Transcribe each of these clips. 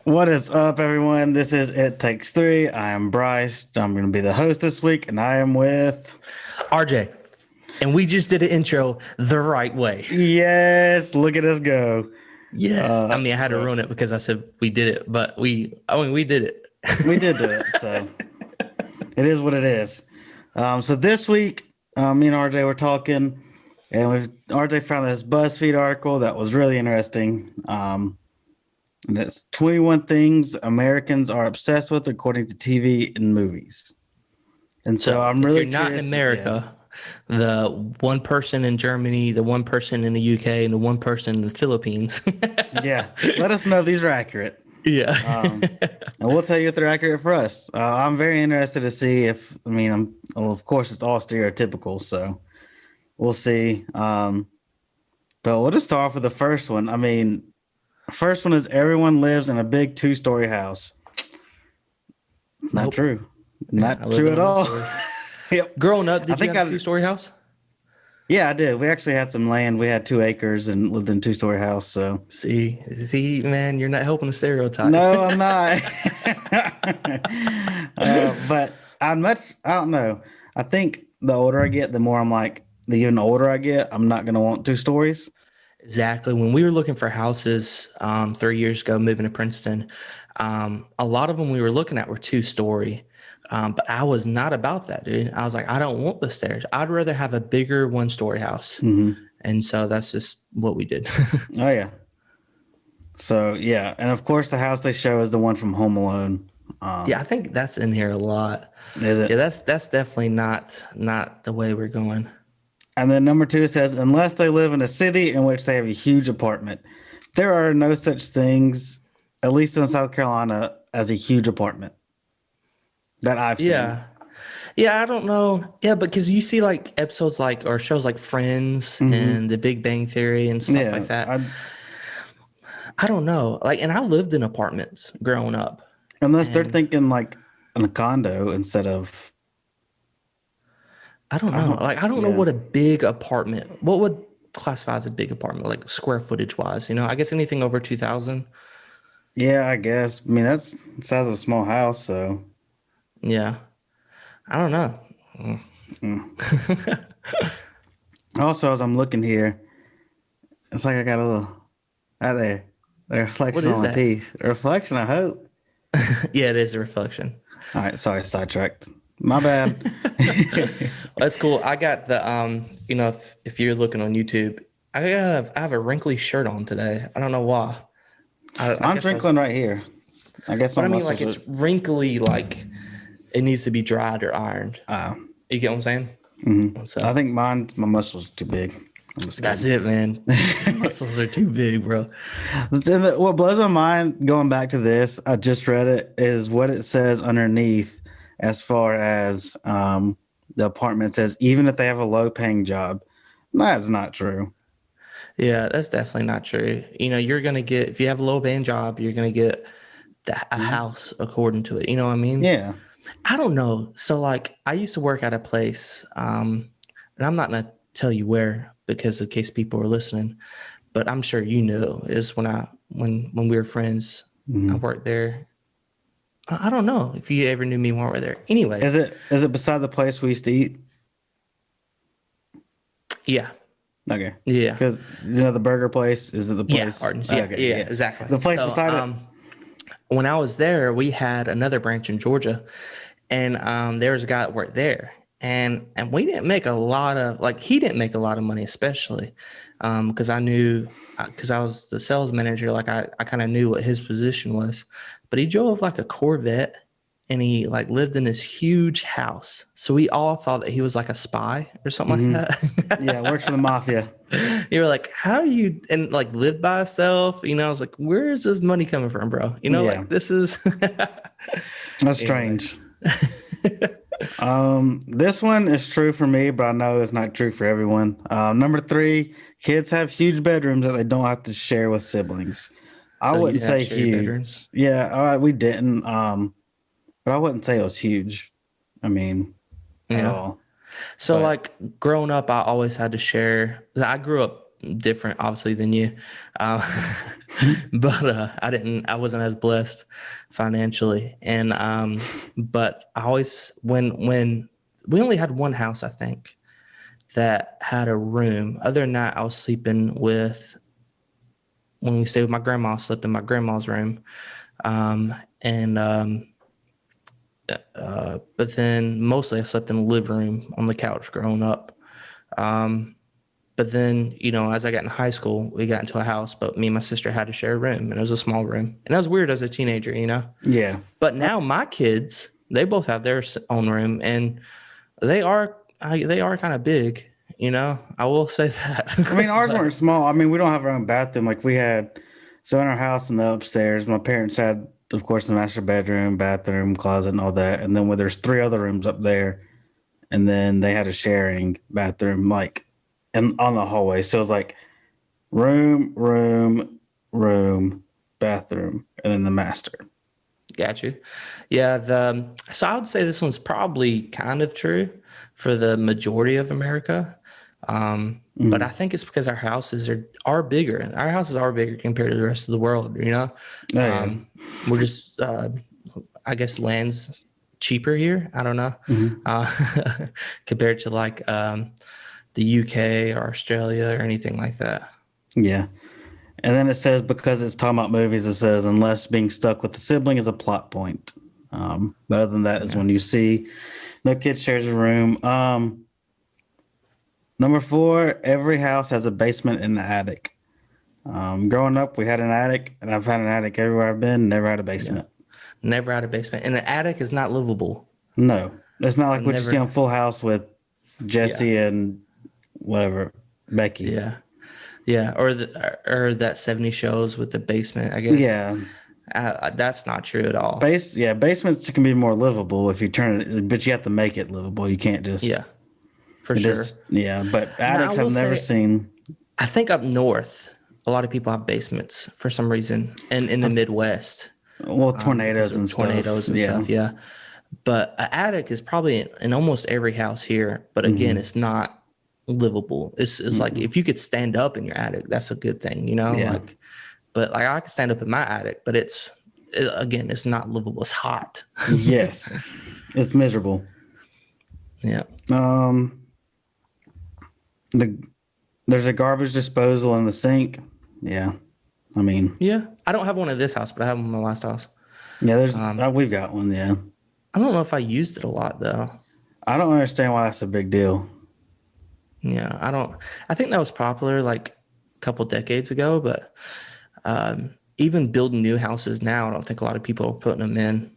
What is up, everyone? This is It Takes Three. I am Bryce. I'm going to be the host this week, and I am with. RJ. And we just did an intro the right way. Yes, look at us go. Yes. I mean, I had to So ruin it because I said we did it, but we did it. we did do it. So it is what it is. So this week, me and RJ were talking, and RJ found this BuzzFeed article that was really interesting. And it's 21 things Americans are obsessed with according to TV and movies. And so So I'm if you're really not in curious. Yeah. America, the one person in Germany, the one person in the UK, and the one person in the Philippines. Yeah. Let us know if these are accurate. Yeah. Um, and we'll tell you if they're accurate for us. I'm very interested to see if, well, of course, it's all stereotypical, so we'll see. But we'll just start off with the first one. First one is everyone lives in a big two-story house. Not Nope. true. Yeah, I Not live true in a at one all. story. Yep. Growing up, I did you think have a I, two-story house? yeah, I did. We actually had some land. We had 2 acres and lived in a two-story house. So See, man, you're not helping the stereotype. no, I'm not. But I don't know. I think the older I get, the more I'm like, the even older I get, I'm not going to want 2 stories. Exactly. When we were looking for houses 3 years ago, moving to Princeton, a lot of them we were looking at were two-story. But I was not about that, dude. I was like, I don't want the stairs. I'd rather have a bigger one-story house. Hmm. And so that's just what we did. Oh, yeah. So, yeah. And of course, the house they show is the one from Home Alone. Yeah, I Um, think that's in here a lot. is Yeah, it? that's definitely not the way we're going. And then number two says, unless they live in a city in which they have a huge apartment, there are no such things, at least in South Carolina, as a huge apartment that I've seen. Yeah. Yeah, I don't know. Yeah, because you see like episodes like or shows like Friends Hmm. and The Big Bang Theory and stuff like Yeah. that. I don't know. Like, and I lived in apartments growing up, Unless they're and thinking like in a condo instead of, I don't I know. don't, Like, I don't know yeah. what a big apartment. What would classify as a big apartment, like square footage wise? I guess anything over 2,000. Yeah, I guess. That's the size of a small house. So, Yeah, I don't know. mm. Also, as I'm looking here, it's like I got a little, out there, a What reflection on is my that? teeth. A reflection, I hope. Yeah, it is a reflection. All right. Sorry, sidetracked. My bad. That's cool. I got the if you're looking on YouTube, I have a wrinkly shirt on today. I don't know why. I Mine's guess I was, wrinkling right here. I guess my but I mean like muscles are. it's wrinkly, like it needs to be dried or ironed. Uh, You get what I'm saying? I So think my muscles are too big. I'm just that's kidding. it, man. Your muscles are too big, bro. Then what blows my mind going back to this, I just read it, is what it says underneath as far as the apartment says, even if they have a low paying job. That's not true. Yeah, that's definitely not true. You're gonna get if you have a low paying job, you're gonna get a Mhm. house according to it. You know what I mean? Yeah. I don't know. So like I used to work at a place, and I'm not gonna tell you where because in case people are listening, but I'm sure you know is when we were friends, I Mhm. worked there. I don't know if you ever knew me when we were there. Is Anyways, it beside the place we used to eat? yeah, Okay. yeah. Because the burger place, is it the Yeah, place? Arden's. Yeah, Okay, yeah, yeah. exactly. The place So, beside it? when I was there, we had another branch in Georgia, and there was a guy that worked there, and we didn't make a lot of like he didn't make a lot of money, especially because I knew because I was the sales manager, like I kind of knew what his position was, but he drove like a Corvette. And he like lived in this huge house, so we all thought that he was like a spy or something like Hmm. Yeah, that. works for the mafia. You were like, how do you and like live by yourself? I was like, where is this money coming from, bro? Yeah, Like this is that's anyways. strange. This one is true for me, but I know it's not true for everyone. Number three, kids have huge bedrooms that they don't have to share with siblings. I So you wouldn't didn't have say to share your bedrooms? huge. Yeah, we didn't. But I wouldn't say it was huge. I mean, at Yeah. all. So But like growing up, I always had to share. I grew up different, obviously, than you. Uh, but I wasn't as blessed financially. And but I always, when we only had one house, I think, that had a room. Other than that, I was sleeping with, when we stayed with my grandma, I slept in my grandma's room. And but then mostly I slept in the living room on the couch growing up. Um, but then, as I got in high school, we got into a house, but me and my sister had to share a room, and it was a small room. And that was weird as a teenager. Yeah. But now my kids, they both have their own room, and they are kind of big. I will say that. I mean, ours But, weren't small. I mean, we don't have our own bathroom. Like we had, so in our house in the upstairs, my parents had, of course, the master bedroom, bathroom, closet, and all that. And then there's three other rooms up there, and then they had a sharing bathroom, like, and on the hallway. So it was like room, room, room, bathroom, and then the master. got you. Yeah. So I would say this one's probably kind of true for the majority of America. But I Mhm. think it's because our houses are bigger. Our houses are bigger compared to the rest of the world. Oh yeah. Um, we're just, I guess land's cheaper here. I don't know. Hmm. Uh, compared to like, the UK or Australia or anything like that. Yeah. And then it says, because it's talking about movies, it says, unless being stuck with the sibling is a plot point. But other than that is Yeah. when you see no kid shares a room. Number four, every house has a basement and an attic. Growing up, we had an attic, and I've had an attic everywhere I've been, never had a Yeah. basement. Never had a basement. And the attic is not livable. No, it's not I've like what you see never, on Full House with yeah. Jesse and whatever, Becky. Yeah. Yeah. Or that 70 shows with the basement, I guess. Yeah, That's not true at all. basements can be more livable if you turn it, but you have to make it livable. You can't just, Yeah, for it sure. is, yeah, but Now, I attics I've will never say, seen. I think up north, a lot of people have basements for some reason, and in the Midwest, Well, because tornadoes of and stuff. tornadoes and Yeah. stuff. Yeah. But an attic is probably in almost every house here. But again, Hmm. it's not livable. It's like Hmm. if you could stand up in your attic, that's a good thing. Yeah. Like, but like I can stand up in my attic, but again, it's not livable. It's hot. Yes. It's miserable. Yeah. Um, the There's a garbage disposal in the sink. Yeah. I mean, Yeah. I don't have one at this house, but I have one in my last house. yeah, Um, we've got one. Yeah. I don't know if I used it a lot though. I don't understand why that's a big deal. Yeah, I don't. I think that was popular like a couple decades ago, but even building new houses now, I don't think a lot of people are putting them in.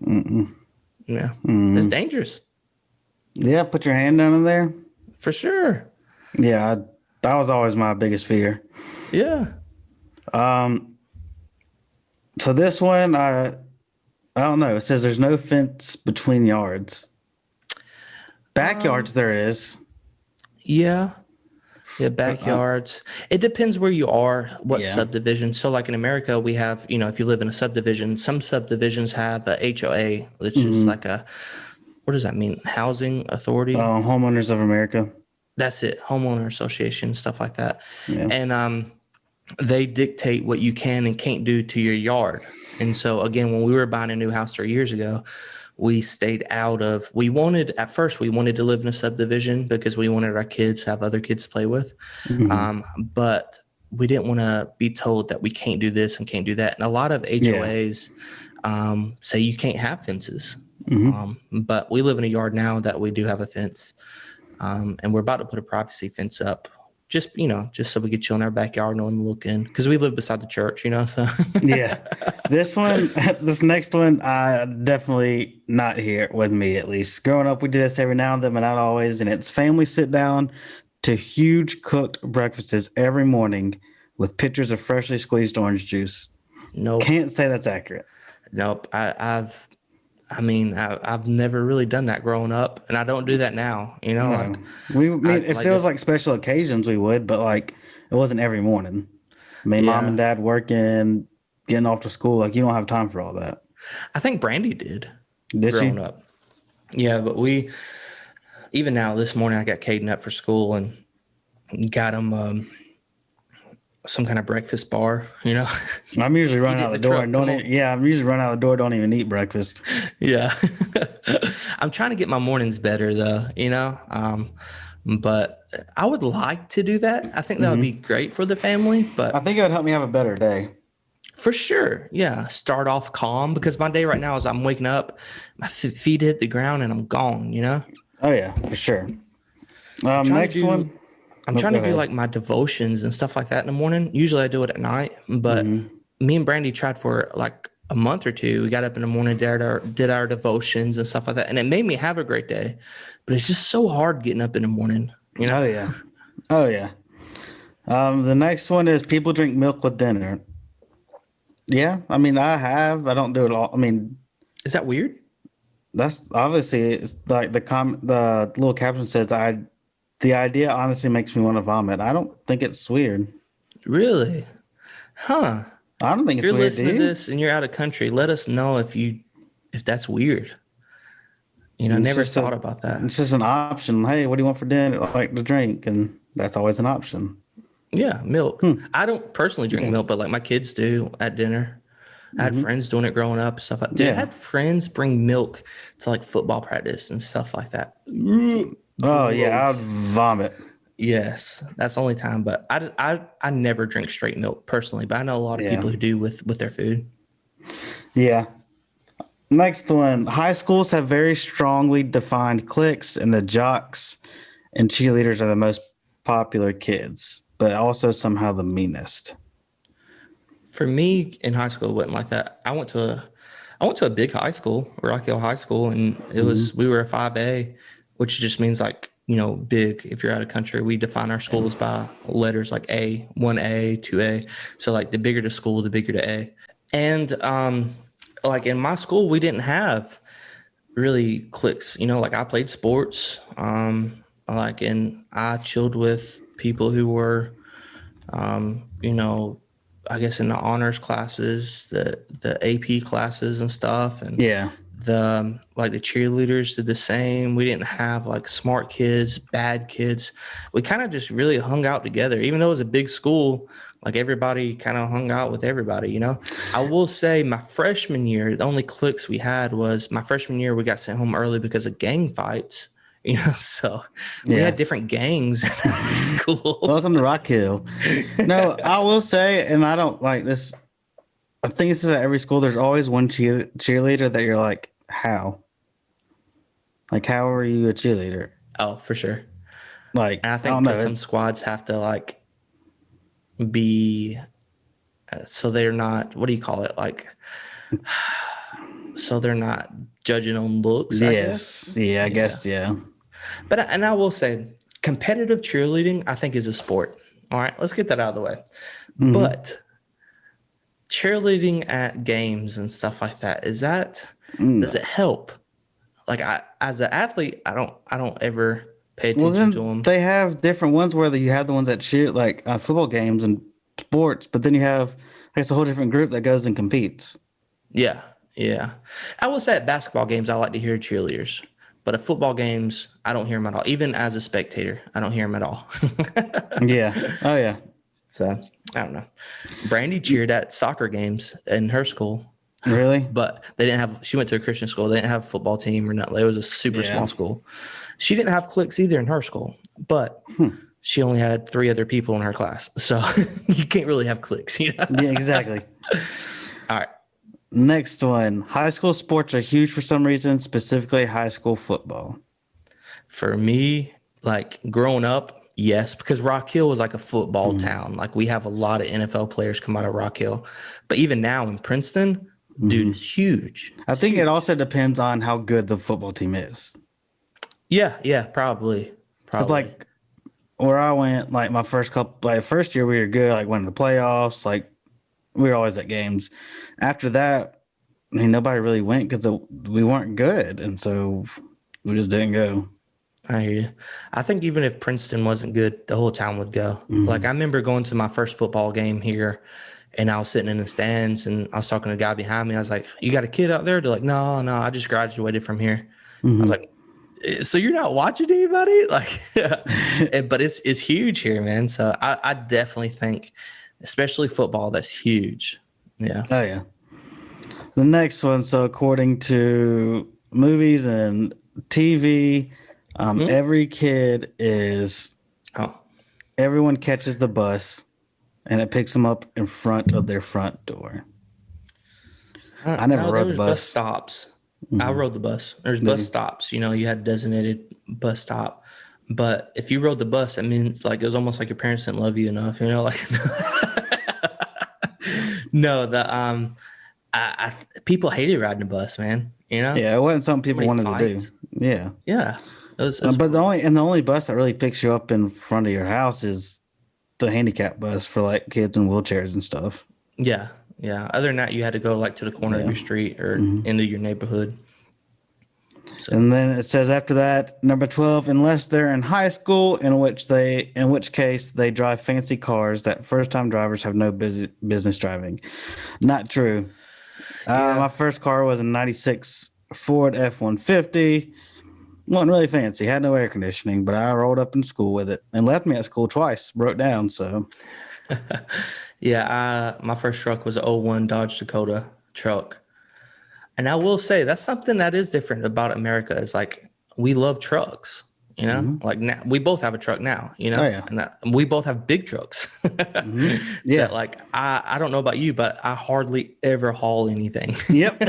Mm-mm. Yeah, it's Mm. dangerous Yeah, put your hand down in there. for sure. Yeah, that was always my biggest fear. Yeah. Um, so this one, I don't know. It says there's no fence between yards. Backyards there is. Yeah. Yeah, Uh, backyards. It depends where you are, what yeah. subdivision. So, like in America, we have, if you live in a subdivision, some subdivisions have a HOA, which is Hmm. like what does that mean? Housing authority. Homeowners of America. That's it. Homeowner association, stuff like that. Yeah. And they dictate what you can and can't do to your yard. And so, again, when we were buying a new house 3 years ago, we stayed out of, at first, we wanted to live in a subdivision because we wanted our kids to have other kids to play with. Hmm. But we didn't want to be told that we can't do this and can't do that. And a lot of Yeah. HOAs say you can't have fences. Hmm. But we live in a yard now that we do have a fence. And we're about to put a privacy fence up. Just so we could chill in our backyard, no one looking, because we live beside the church. So Yeah. This one, this next one, definitely not here with me at least. Growing up, we did this every now and then, but not always. And it's family sit down to huge cooked breakfasts every morning with pitchers of freshly squeezed orange juice. nope, Can't say that's accurate. nope. I've never really done that growing up, and I don't do that now. No, Like I I mean, if like there was this. like special occasions, we would, but like it wasn't every morning. I mean, mom and Yeah, dad working, getting off to school, like you don't have time for all that. I think Brandy did Did growing she? up. Yeah, but even now this morning I got Caden up for school and got him. some kind of breakfast bar, you know. I'm usually running Eat it out in the the door truck. and Come don't on. even, yeah, I'm usually running out the door, don't even eat breakfast. Yeah. I'm trying to get my mornings better though, you know. But I would like to do that. I think that would be Hmm. great for the family, I but think it would help me have a better day. for sure. Yeah. Start off calm because my day right now is I'm waking up, my feet hit the ground and I'm gone, you know. Oh yeah, for sure. I'm trying to Next do one. I'm Nope, trying go to do ahead. like my devotions and stuff like that in the morning. Usually I do it at night, but Hmm. me and Brandy tried for like a month or two. We got up in the morning, did our devotions and stuff like that, and it made me have a great day. But it's just so hard getting up in the morning, you know? Oh yeah. Oh yeah. The next one is people drink milk with dinner. Yeah, I mean, I have. I don't do it all. I mean, Is that weird? that's obviously it's like the little caption says the idea honestly makes me want to vomit. I don't think it's weird. Really? Huh? I don't think If it's you're weird, do listening to you? this and you're out of country, let us know if that's weird. You know, I It's never just thought about that. an option. Hey, what do you want for dinner? Like to drink, and that's always an option. Yeah, milk. Hmm. I don't personally drink Yeah. milk, but like my kids do at dinner. I had Hmm. friends doing it growing up, stuff like. Dude, I Yeah. had friends bring milk to like football practice and stuff like that. Oh yeah, I'd Gross. vomit. Yes, that's the only time. But I never drink straight milk personally, but I know a lot of Yeah. people who do with their food. Yeah. Next one. High schools have very strongly defined cliques, and the jocks and cheerleaders are the most popular kids, but also somehow the meanest. For me in high school, it wasn't like that. I went to a big high school, Rock Hill High School, and Hmm. we were a 5A, which just means like, big. If you're out of country, we define our schools by letters like A, 1A, 2A. So like the bigger the school, the bigger the A. And like in my school, we didn't have really cliques. Like I played sports, and I chilled with people who were, um, you know, I guess in the honors classes, the AP classes and stuff, and Yeah. the cheerleaders did the same. We didn't have like smart kids, bad kids. We kind of just really hung out together, even though it was a big school. Like everybody kind of hung out with everybody. I will say my freshman year, the only cliques we had was my freshman year. We got sent home early because of gang fights. So we Yeah. had different gangs in our school. Welcome to Rock Hill. No, I will say, and I don't like this. I think this is at every school. There's always one cheerleader that you're like, how? Like, how are you a cheerleader? Oh, for sure. Like, And I I think don't because know. some squads have to like be so they're not, what do you call it, like, so they're not judging on looks, I guess. Yes. Yeah, I Yeah. guess. Yeah. But and I will say competitive cheerleading I think is a sport. All right, let's get that out of the way. Hmm. But cheerleading at games and stuff like that, does No. it help? Like I, as an athlete, I don't ever pay Well, attention to then them. they have different ones where you have the ones that cheer, like football games and sports, but then you have, like, it's a whole different group that goes and competes. Yeah, yeah. I will say at basketball games, I like to hear cheerleaders, but at football games, I don't hear them at all. Even as a spectator, I don't hear them at all. Yeah. Oh, yeah. So I don't know. Brandy cheered at soccer games in her school, Really? but they didn't have. She went to a Christian school. They didn't have a football team or nothing. It was a super Yeah. small school. She didn't have cliques either in her school, but Hmm. she only had 3 other people in her class. So you can't really have cliques. Yeah, exactly. All right. Next one. High school sports are huge for some reason, specifically high school football. For me, like growing up, yes, because Rock Hill was like a football Mhm. town. Like we have a lot of NFL players come out of Rock Hill. But even now in Princeton, dude, Mhm. it's huge. I It's think it huge. also depends on how good the football team is. Yeah, yeah, probably. Because, Probably. like, where I went, like, my first year, we were good, like, went to the playoffs, like, we were always at games. After that, I mean, nobody really went because we weren't good. And so we just didn't go. I hear you. I think even if Princeton wasn't good, the whole town would go. Like Mhm. I remember going to my first football game here and I was sitting in the stands and I was talking to a guy behind me. I was like, "You got a kid out there?" They're like, "No, no, I just graduated from here." I was Mhm. like, so you're not watching anybody? Like but it's huge here, man. So I definitely think especially football. That's huge. Yeah. Oh yeah. The next one. So according to movies and TV, every kid is Oh, everyone catches the bus, and it picks them up in front of their front door. I never no, there rode the was bus bus. stops. I Mhm. rode the bus. There's Did bus you? stops. You had designated bus stop. But if you rode the bus, it means like it was almost like your parents didn't love you enough. Like no, people hated riding the bus, man. Yeah, it wasn't something So people many wanted to do. fights. Yeah. Yeah, it was But horrible. the only bus that really picks you up in front of your house is the handicap bus for like kids in wheelchairs and stuff. Yeah, yeah. Other than that, you had to go like to the corner of Yeah. your street or hmm into your neighborhood. So And then it says after that, number 12, unless they're in high school, in which case they drive fancy cars that first time drivers have no business driving. Not true. yeah, My first car was a 96 Ford F-150. Wasn't really fancy, had no air conditioning, but I rolled up in school with it and left me at school twice, broke down. So, yeah. My first truck was an '01 Dodge Dakota truck. And I will say that's something that is different about America is like we love trucks, mhm. like now we both have a truck now, Oh, yeah. and we both have big trucks that Yeah. like, I don't know about you, but I hardly ever haul anything. Yep.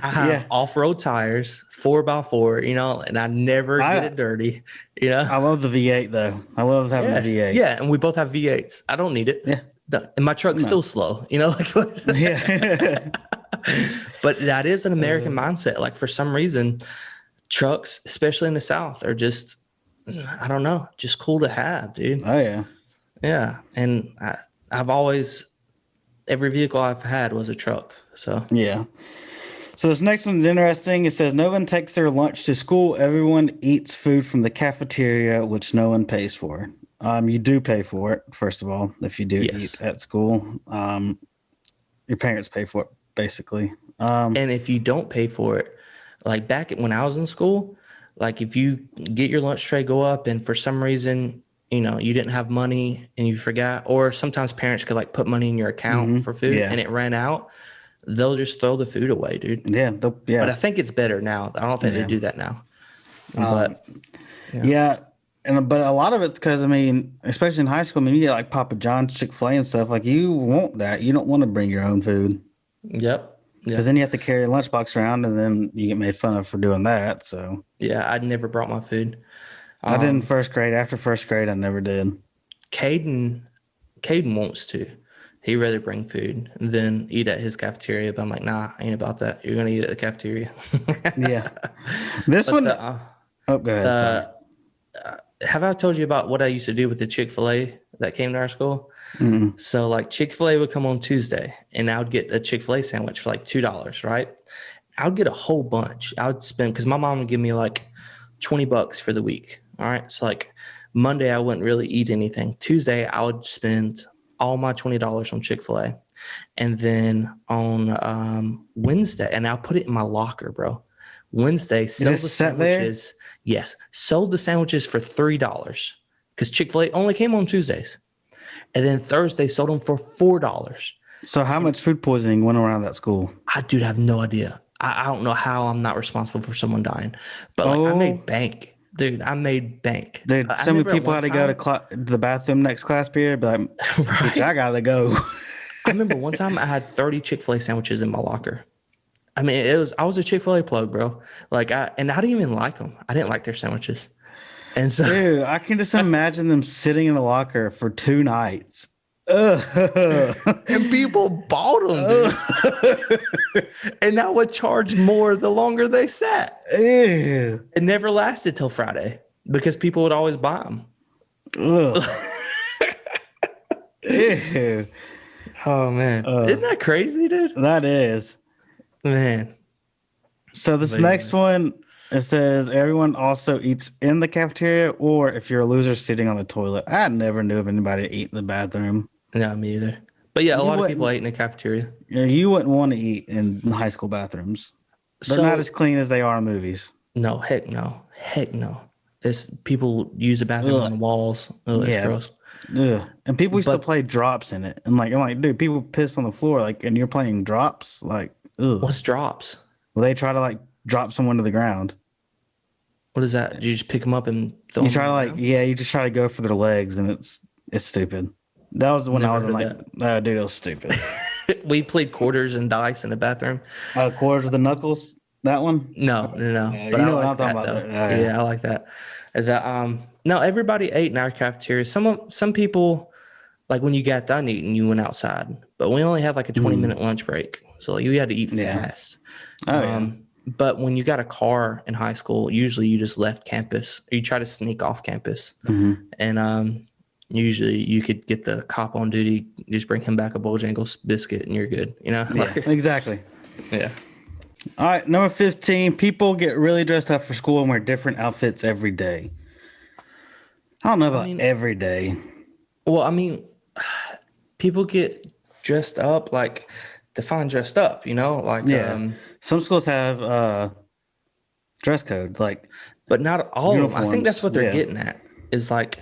I have Yeah. off-road tires, 4x4, and I never get I it dirty, I love the V8 though. I love having the Yes. V8. Yeah. And we both have V8s. I don't need it. Yeah. And my truck's No. still slow, like, Yeah. but that is an American mindset. Like for some reason, trucks, especially in the South, are just, I don't know, just cool to have, dude. Oh yeah. Yeah. And I've always, every vehicle I've had was a truck. So Yeah. So this next one's interesting. It says no one takes their lunch to school. Everyone eats food from the cafeteria, which no one pays for. You do pay for it, first of all, if you do yes. eat at school. Your parents pay for it, basically. And if you don't pay for it, like back when I was in school, like if you get your lunch tray, go up, and for some reason, you didn't have money and you forgot, or sometimes parents could like put money in your account for food Yeah. and it ran out, they'll just throw the food away, dude. Yeah. But I Yeah. think it's better now. I don't think they Yeah. do that now. Um, But yeah. yeah. But a lot of it's because, I mean, especially in high school, I mean, you get like Papa John's, Chick-fil-A and stuff. Like, you want that. You don't want to bring your own food Yep. because Yeah. then you have to carry a lunchbox around and then you get made fun of for doing that. So Yeah. I'd never brought my food. I did in first grade. After first grade, I never did. Caden wants to. He'd rather bring food than eat at his cafeteria. But I'm like, nah, ain't about that. You're gonna eat at the cafeteria. Yeah. This But one, the, oh, go ahead. Sorry. have I told you about what I used to do with the Chick-fil-A that came to our school? Mm. So like Chick-fil-A would come on Tuesday and I would get a Chick-fil-A sandwich for like $2, right? I would get a whole bunch. I would spend, because my mom would give me like $20 for the week. All right. So like Monday, I wouldn't really eat anything. Tuesday, I would spend all my $20 on Chick-fil-A. And then on Wednesday, and I'll put it in my locker, bro. Wednesday, sell the just sat there? sandwiches. Yes. Sold the sandwiches for $3 because Chick-fil-A only came on Tuesdays. And then Thursday sold them for $4. So how much food poisoning went around that school? I dude have no idea. I don't know how I'm not responsible for someone dying, but like I Oh. made bank, dude. I made bank. Dude, I so many remember at people one had to go time- to the bathroom next class period. Be like, Right? bitch, I gotta go. I remember one time I had 30 Chick-fil-A sandwiches in my locker. I mean, I was a Chick-fil-A plug, bro. Like I didn't even like them. I didn't like their sandwiches. And so Dude, I can just imagine them sitting in a locker for 2 nights. Ugh. and people bought them, dude. And I would charge more the longer they sat. Ew. It never lasted till Friday because people would always buy them. Ugh. Ew. Oh man, isn't that crazy, dude? That is. Man, So this Very next one, it says everyone also eats in the cafeteria, or if you're a loser, sitting on the toilet. I never knew of anybody eat in the bathroom. no, me either. But yeah, a You lot of wouldn't- people ate in the cafeteria. You wouldn't want to eat in high school bathrooms. They're So not as clean as they are in movies. no, heck no. It's people use the bathroom Ugh. on the walls. Oh, it's Yeah. gross. Ugh. And people used to But play drops in it, and like, I'm like, dude, people piss on the floor, like, and you're playing drops, like, ugh. what's drops? Well, they try to like drop someone to the ground. What is that? Do you just pick them up and throw You them try on to the like, ground? yeah, you just try to go for their legs, and it's stupid. That was when I Never was in heard like, that. oh, dude, it was stupid. We played quarters and dice in the bathroom. Quarters with the knuckles, that one. No, no, no. Yeah, But you I know what I'm like talking that about though. there. Oh, yeah. Yeah, I like that. The no, everybody ate in our cafeteria. Some people like when you got done eating, you went outside. But we only had like a 20-minute lunch break. So you had to eat Yeah. fast. Oh yeah. But when you got a car in high school, usually you just left campus or you try to sneak off campus. Hmm. And usually you could get the cop on duty, just bring him back a Bojangles biscuit and you're good, you know? Yeah, Like, exactly. yeah. All right, number 15. People get really dressed up for school and wear different outfits every day. I don't know I about mean, every day. well, I mean, people get dressed up like define dressed up, you know, like Yeah. Some schools have dress code, like but not all of them. I think that's uniforms. what they're Yeah. getting at is like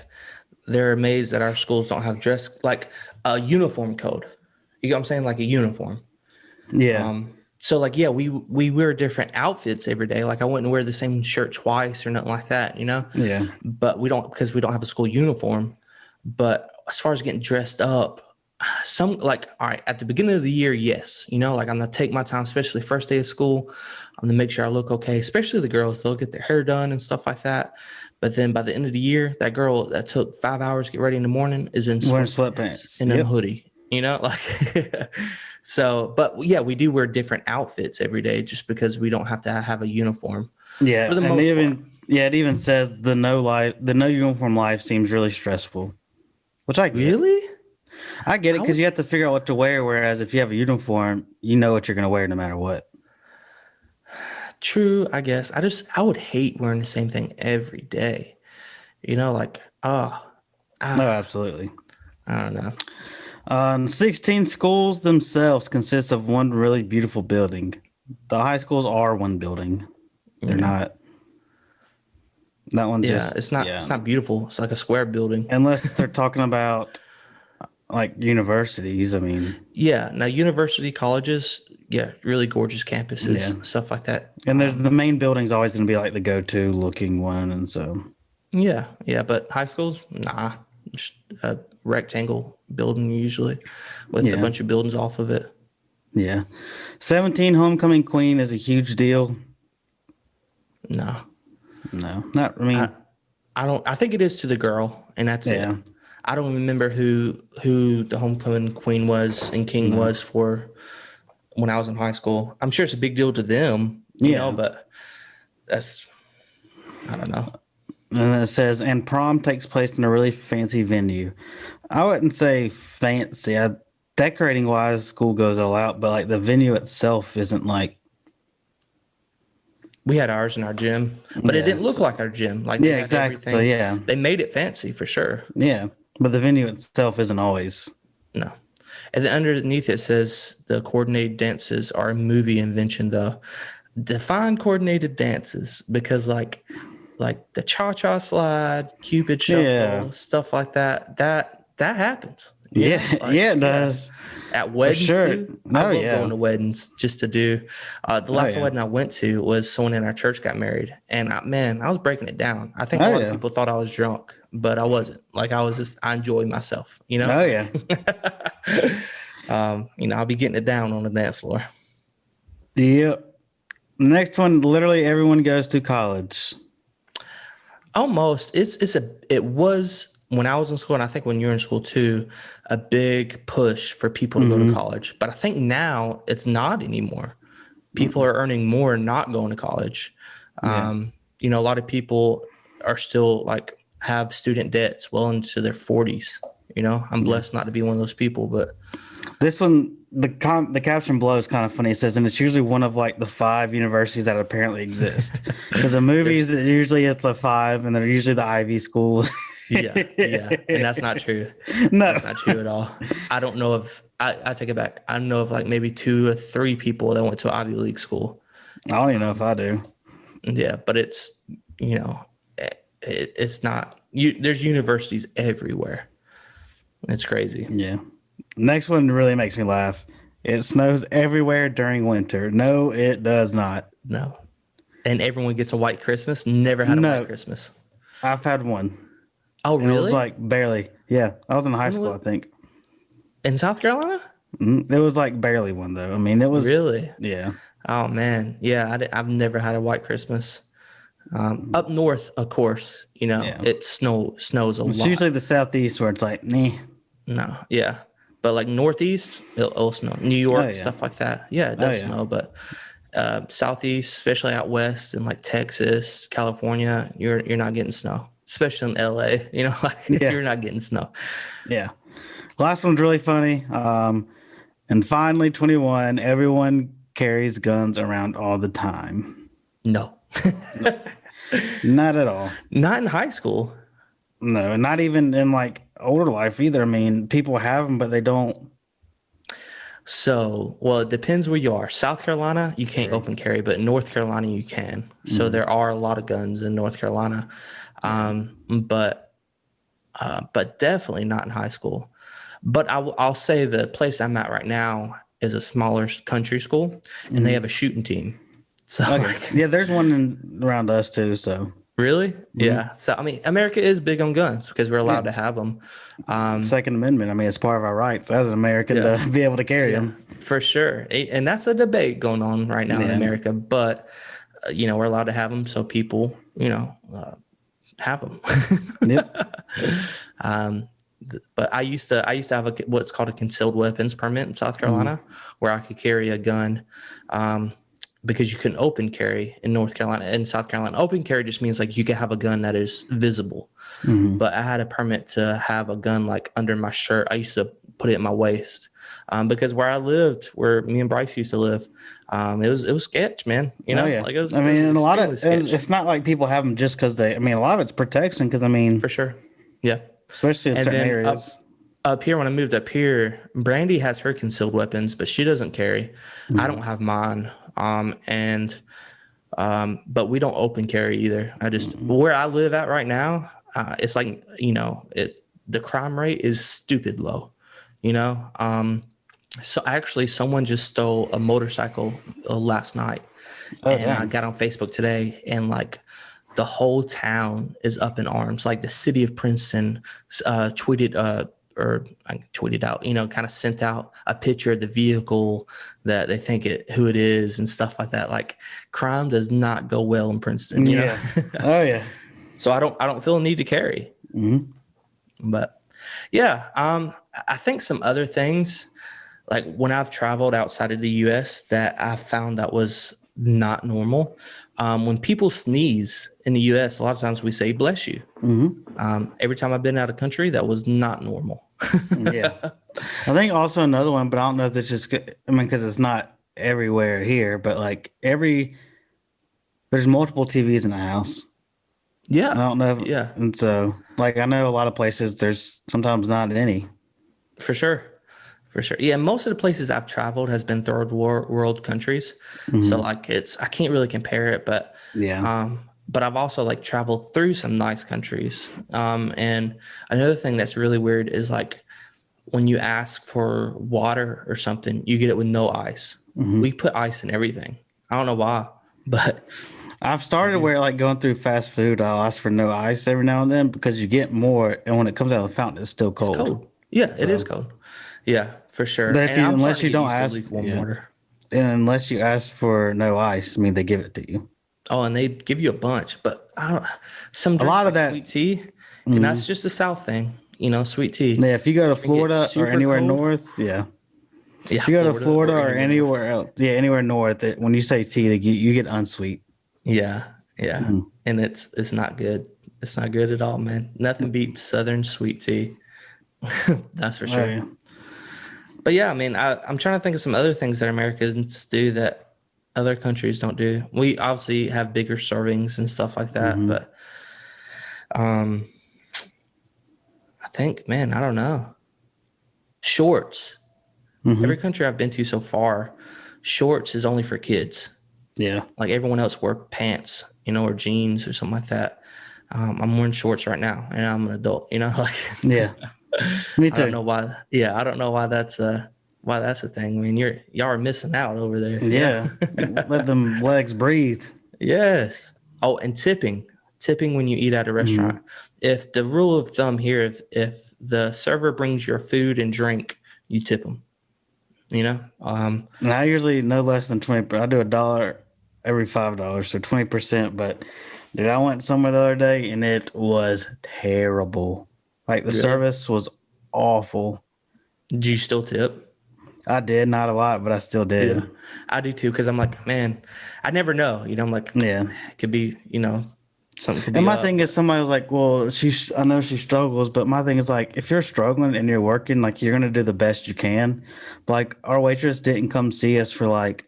they're amazed that our schools don't have dress like a uniform code. You know what I'm saying? Like a uniform. Yeah. So like yeah, we wear different outfits every day. Like I wouldn't wear the same shirt twice or nothing like that, you know? Yeah. But we don't because we don't have a school uniform. But as far as getting dressed up, some like all right at the beginning of the year, yes, you know, like I'm gonna take my time, especially first day of school. I'm gonna make sure I look okay, especially the girls. They'll get their hair done and stuff like that. But then by the end of the year, that girl that took 5 hours to get ready in the morning is in Wearing sweatpants sweatpants. and a Yep. hoodie. You know, like so. But yeah, we do wear different outfits every day just because we don't have to have a uniform for Yeah. the And most part. even, yeah, it even says the no uniform life seems really stressful, which I get. Really? I get it I because would you have to figure out what to wear. Whereas if you have a uniform, you know what you're going to wear no matter what. true, I guess. I would hate wearing the same thing every day. You know, like No, ah, absolutely. I don't know. 16 schools themselves consist of one really beautiful building. The high schools are one building. They're Yeah. not. That one Yeah, just, it's yeah. not beautiful. It's like a square building. Unless they're talking about like universities. I mean, Yeah. Now university colleges, yeah, really gorgeous yeah. campuses, stuff like that. And there's the main building's always going to be like the go-to looking one. And so, Yeah, yeah, but high schools, nah, just a rectangle building usually with a yeah. bunch of buildings off of it. Yeah. 17 homecoming queen is a huge deal. No. No, not, I I mean, I don't I think it is to the girl and that's it. yeah. I don't remember who the homecoming queen was and king No. was for when I was in high school. I'm sure it's a big deal to them, you know, Yeah. but that's I don't know. And it says, and prom takes place in a really fancy venue. I wouldn't say fancy. Decorating wise, school goes all out, but like the venue itself isn't like, We had ours in our gym, but it didn't look yes. like our gym. Like they Yeah, had exactly. everything. Yeah. They made it fancy for sure. Yeah. But the venue itself isn't always. No. And then underneath it says the coordinated dances are a movie invention though. Define coordinated dances because like the cha-cha slide, Cupid Yeah. shuffle, stuff like that, that happens. You Yeah. know? Like Yeah, it yeah. does. At For weddings sure. too. I Oh, love yeah. going to weddings just to do. The Oh, last yeah. wedding I went to was someone in our church got married, and man, I was breaking it down. I think a Oh, lot of yeah. people thought I was drunk, but I wasn't. Like I was just I enjoyed myself, you know. Oh, yeah. You know, I'll be getting it down on the dance floor. Yep. Next one, literally everyone goes to college. Almost, it was when I was in school, and I think when you're in school too, a big push for people to go to Hmm. college. But I think now it's not anymore. People are earning more and not going to college. Yeah. You know, a lot of people are still like have student debts well into their 40s. You know, I'm blessed not to be one of those people, but This one, the caption below is kind of funny. It says, and it's usually one of like the 5 universities that apparently exist. Because the movies, usually it's the 5, and they're usually the Ivy schools. yeah, yeah, and that's not true. No. That's not true at all. I don't know if I take it back. I know of like maybe 2 or 3 people that went to Ivy League school. I don't even know if I do. Yeah, but it's you know, it's not. There's universities everywhere. It's crazy. Yeah. Next one really makes me laugh. It snows everywhere during winter. No, it does not. No. And everyone gets a white Christmas. Never had a white No, Christmas. I've had one. Oh, And it was really? like barely. Yeah, I was in high When school, was I think. in South Carolina? It was like barely one though. I mean, it was. Really? Yeah. Oh man, yeah. I've never had a white Christmas. Up north, of course, Yeah. it snows a It's lot. usually the southeast where it's like, nah. No, yeah, but like northeast, it'll snow. New Oh York, yeah. stuff like that. Yeah, it Oh does yeah. snow, but southeast, especially out west in like Texas, California, you're not getting snow. Especially in LA, like Yeah. you're not getting snow. Yeah. Last one's really funny. And finally, 21. Everyone carries guns around all the time. No, Not at all. not in high school. No, and not even in like older life either. I mean, people have them, but they don't. So, well, it depends where you are. South Carolina, you can't True. open carry, but in North Carolina, you can. So Mhm. there are a lot of guns in North Carolina, Yeah. but definitely not in high school. But I'll say the place I'm at right now is a smaller country school, and they Mhm. have a shooting team. So, Okay. like, Yeah, there's one around us too. So, really, mhm. yeah. So I mean, America is big on guns because we're Yeah. allowed to have them. Um, Second Amendment. I mean, it's part of our rights as an American yeah. to be able to carry Yeah, them. for sure. And that's a debate going on right now in Yeah. America. But, we're allowed to have them. So people, have them. Yep. But I used to have what's called a concealed weapons permit in South Mhm. Carolina where I could carry a gun. Because you couldn't open carry in North Carolina and South Carolina. Open carry just means like you can have a gun that is visible. Mhm. But I had a permit to have a gun like under my shirt. I used to put it in my waist because where I lived, where me and Bryce used to live, it was sketch, man. Oh yeah. Like it was, I it mean, was and a lot of extremely sketch it's not like people have them just because they. I mean, a lot of it's protection because I mean, for sure. Yeah, especially in and certain then areas. up here when I moved up here, Brandy has her concealed weapons, but she doesn't carry. I Mhm. don't have mine, but we don't open carry either. I just Mhm. where I live at right now, it's like the crime rate is stupid low, you know. So actually, someone just stole a motorcycle last night, Oh and I dang. got on Facebook today, and like the whole town is up in arms. Like the city of Princeton tweeted or I tweeted out, kind of sent out a picture of the vehicle that they think who it is and stuff like that. Like crime does not go well in Princeton. Yeah. Oh yeah. So I don't feel a need to carry. Mhm. But yeah, I think some other things like when I've traveled outside of the US that I found that was not normal. When people sneeze in the US, a lot of times we say bless you. Mhm. Every time I've been out of country, that was not normal. Yeah. I think also another one, but I don't know if it's just. I mean, because it's not everywhere here, but like there's multiple TVs in the house. I Yeah. don't know, Yeah, and so like I know a lot of places there's sometimes not any. for sure. For sure. Yeah, most of the places I've traveled has been world countries. So Mhm. like I can't really compare it, Yeah. but I've also like traveled through some nice countries. And another thing that's really weird is like when you ask for water or something, you get it with no ice. Mhm. We put ice in everything. I don't know why, but I've started where like going through fast food, I'll ask for no ice every now and then because you get more, and when it comes out of the fountain, it's still it's cold. cold. Yeah, it is So, cold. Yeah, for sure. but if And you I'm unless starting to you get don't used to ask, lukewarm yeah, water. and unless you ask for no ice, I mean they give it to you. Oh, and they give you a bunch, but I don't. Some A drinks lot of like that. sweet tea, and that's Mhm. just a South thing, sweet tea. Yeah, if you go to Drink it Florida or super anywhere cold. north, yeah. Yeah, If you go to Florida Florida or or anywhere north. anywhere else, yeah, anywhere north, when you say tea, you get unsweet. Yeah, yeah, Mhm. and it's not good. It's not good at all, man. Nothing beats Southern sweet tea. That's for Oh sure. yeah. But yeah, I mean, I'm trying to think of some other things that Americans do that other countries don't do. We obviously have bigger servings and stuff like that, Hmm. but um, I think, man, I don't know. Shorts. Every Hmm. country I've been to so far, shorts is only for kids. Yeah. Like everyone else wear pants, or jeans or something like that. I'm wearing shorts right now, and I'm an adult. Like Yeah. Me I don't too. know why. Yeah, I don't know why that's a thing. I mean, y'all are missing out over there. Yeah. Yeah. Let them legs breathe. Yes. Oh, and tipping when you eat at a Mhm. restaurant. If the rule of thumb here, if the server brings your food and drink, you tip them. You know. And I usually no less than 20. I do $1 every $5, so 20%. But dude, I went somewhere the other day and it was terrible. Like the Really? service was awful. Do you still tip? I did not a lot, but I still Yeah, did. I do too. Because I'm like, man, I never know. You know, I'm like, Yeah. it could be, something could And be my up. thing is, somebody was like, "Well, I know she struggles," but my thing is like, if you're struggling and you're working, like you're gonna do the best you can. But like our waitress didn't come see us for like,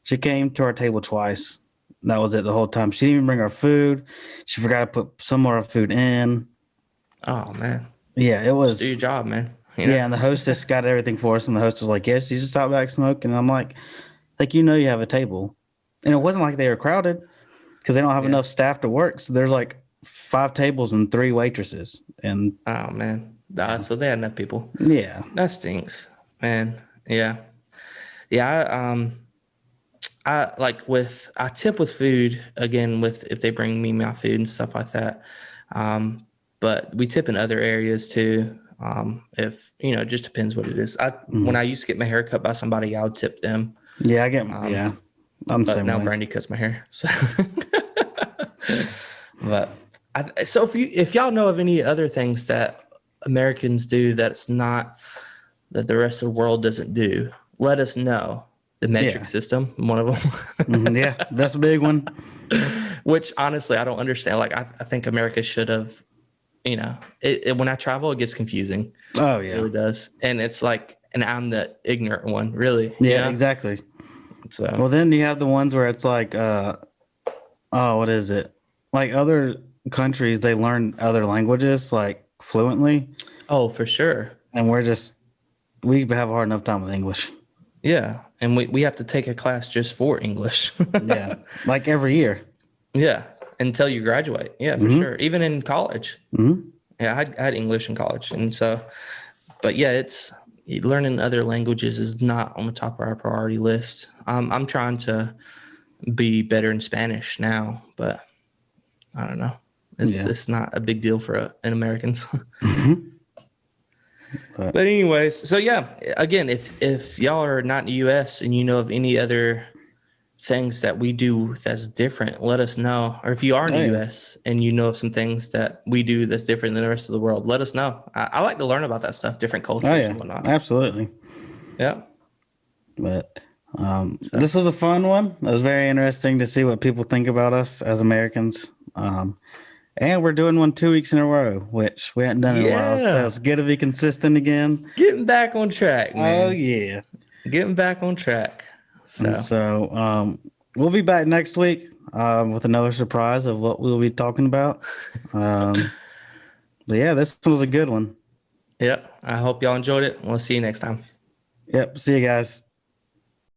she came to our table twice. That was it the whole time. She didn't even bring our food. She forgot to put some of our food in. Oh man, Yeah, it just do your was. job, man. Yeah, and the hostess got everything for us, and the host was like, "Yes, you just out back smoking." And I'm like you have a table, and it wasn't like they were crowded because they don't have Yeah. enough staff to work. So there's like 5 tables and 3 waitresses, and Oh man. yeah, So they had enough people. yeah, That stinks, man. Yeah. Yeah. I like I tip with food again with if they bring me my food and stuff like that. Um, but we tip in other areas too. If it just depends what it is. When mhm. I used to get my hair cut by somebody, I would tip them. Yeah. I get Um, yeah. I'm the but same now way. Brandy cuts my hair. So, but so if y'all know of any other things that Americans do that's not that the rest of the world doesn't do, let us know. The metric Yeah, system, one of them. yeah, that's a big one. Which honestly, I don't understand. Like, I think America should have, when I travel, it gets confusing. Oh It yeah, really does. And it's like, and I'm the ignorant one, really, yeah, exactly. So, Well, then you have the ones where it's like, oh, what is it? Like other countries, they learn other languages like fluently, oh, for sure. and we have a hard enough time with English. Yeah. And we have to take a class just for English. Yeah, like every year. Yeah. Until you graduate. Yeah, for Hmm. sure. Even in college. Hmm. Yeah. I had English in college. And so, but yeah, it's learning other languages is not on the top of our priority list. I'm trying to be better in Spanish now, but I don't know. Yeah. It's not a big deal for an Americans. Hmm. But But anyways, so yeah, again, if y'all are not in the U.S. and you know of any other things that we do that's different, let us know. Or if you are in oh the yeah, U.S. and you know of some things that we do that's different than the rest of the world, let us know. I like to learn about that stuff, different oh cultures yeah, and whatnot. absolutely. Yeah. But So this was a fun one. It was very interesting to see what people think about us as Americans. And we're doing one 2 weeks in a row, which we hadn't done in a while. So yeah, it's good to be consistent again. getting back on track, Oh man. yeah. Getting back on track. And So so we'll be back next week with another surprise of what we'll be talking about. Um, but yeah, this was a good one. yeah, I hope y'all enjoyed it. We'll see you next time. Yep. See you guys.